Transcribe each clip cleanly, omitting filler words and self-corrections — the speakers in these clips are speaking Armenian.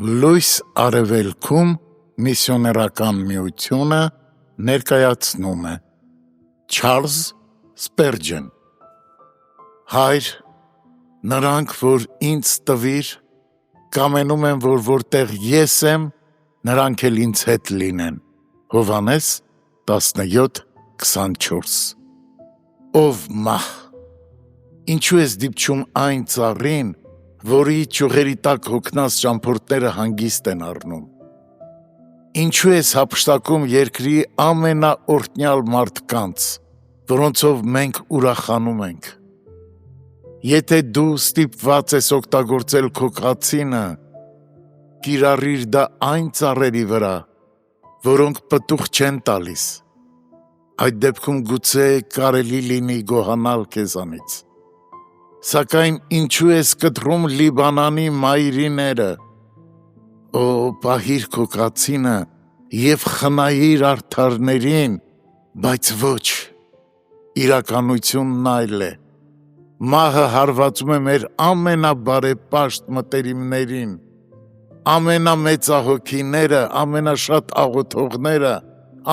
Լույս արևելքում միսիոներական միությունը ներկայացնում է Չարլզ Սպերջեն Հայր, նրանք, որ ինձ տվիր, կամենում են, որ որտեղ ես եմ, նրանք էլ ինձ հետ լինեն։ Հովհաննես 17:24 Ով մահ, ինչու ես դիպչում այն ծառին, որի ճյուղերի տակ հոգնած ճամփորդները հանգիստ են առնում։ Ինչու ես հափշտակում երկրի ամենաօրհնյալ մարդկանց, որոնցով մենք ուրախանում ենք։ Եթե դու ստիպված ես օգտագործել քո կացինը, կիրառիր դա այն ծառերի վրա, որոնք պտուղ չեն տալիս։ Այդ դեպքում գուցե կարելի լինի գոհանալ քեզանից։ Սակայն ինչու ես կտրում Լիբանանի մայրիները։ Օ, պահիր քո կացինը և խնայիր արդարներին, բայց ոչ, իրականությունն այլ է։ Մահը հարվածում է մեր ամենաբարեպաշտ մտերիմներին, ամենամեծահոգիները, ամենաշատ աղոթողները,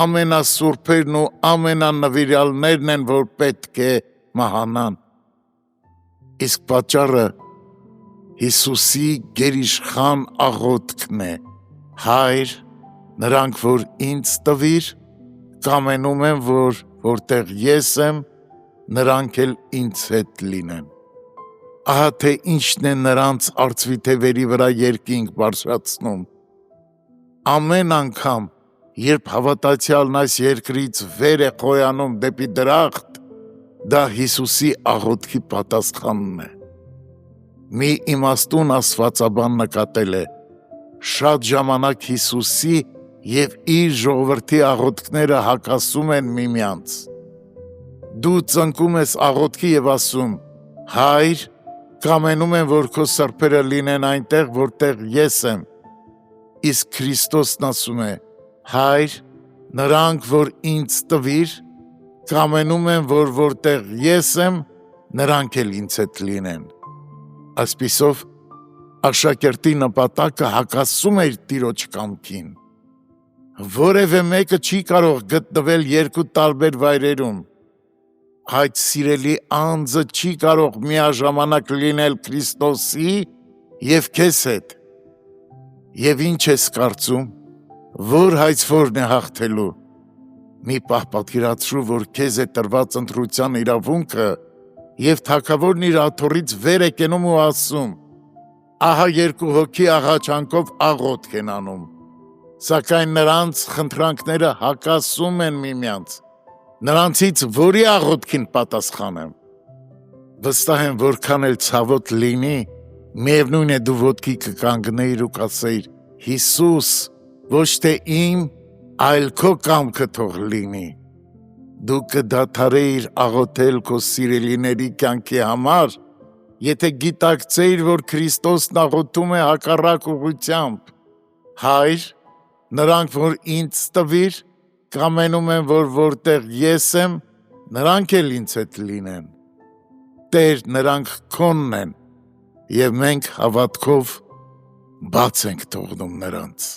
ամենասուրբերն ու ամենանվիրյալներն են, որ պետք է մահանան։ Իսկ պատճառը Հիսուսի գերիշխան աղոթքն է. Հայր, նրանք, որ ինձ տվիր, կամենում են, որ որտեղ ես եմ, նրանք էլ ինձ հետ լինեն։ Ահա թե ինչն է նրանց արծվիթևերի վրա երկինք բարձրացնում։ Ամեն անգամ, երբ հավատացյալն այս երկրից վեր է խոյանում դեպի դրախտ, դա Հիսուսի աղոթքի պատասխանն է։ Մի իմաստուն աստվածաբան նկատել է. շատ ժամանակ Հիսուսի և իր ժողովրդի աղոթքները հակասում են միմյանց։ Դու ծնկում ես աղոթքի և ասում. Հայր, կամենում եմ, որ քո սրբերը լինեն այնտեղ, որտեղ ես եմ։ Իսկ Քրիստոսն ասում է. Հայր, նրանք, որ ինձ տվիր, կամենում են, որ որտեղ ես եմ, նրանք էլ ինձ հետ լինեն։ Այսպիսով, աշակերտի նպատակը հակասում էր Տիրոջ կամքին։ Որևէ մեկը չի կարող գտնվել երկու տարբեր վայրերում։ Այդ սիրելի անձը չի կարող միաժամանակ լինել Քրիստոսի և քեզ հետ։ Եվ ինչ ես կարծում, որ հայցվորն է հաղթելու։ Մի պահ պատկերացրու, որ քեզ է տրված ընտրության իրավունքը և թագավորն իր աթոռից վեր է կենում ու ասում. ահա երկու հոգի աղաչանքով աղոթք են անում, սակայն նրանց խնդրանքները հակասում են միմյանց։ Նրանցից որի աղոթքին պատասխանեմ։ Վստահ եմ, որքան էլ ցավոտ լինի, միևնույն է դու ոտքի կկանգնեիր ու կասեիր. Հիսուս, ոչ թե իմ, այլ քո կամքը թող լինի։ Դու կդադարեիր աղոթել քո սիրելիների կյանքի համար, եթե գիտակցեիր, որ Քրիստոսն աղոթում է հակառակ ուղղությամբ։ Հայր, նրանք, որ ինձ տվիր, կամենում են, որ որտեղ ես եմ, նրանք էլ ինձ հետ լինեն։ Տեր, նրանք քոնն են, և մենք հավատքով բաց ենք թողնում նրանց։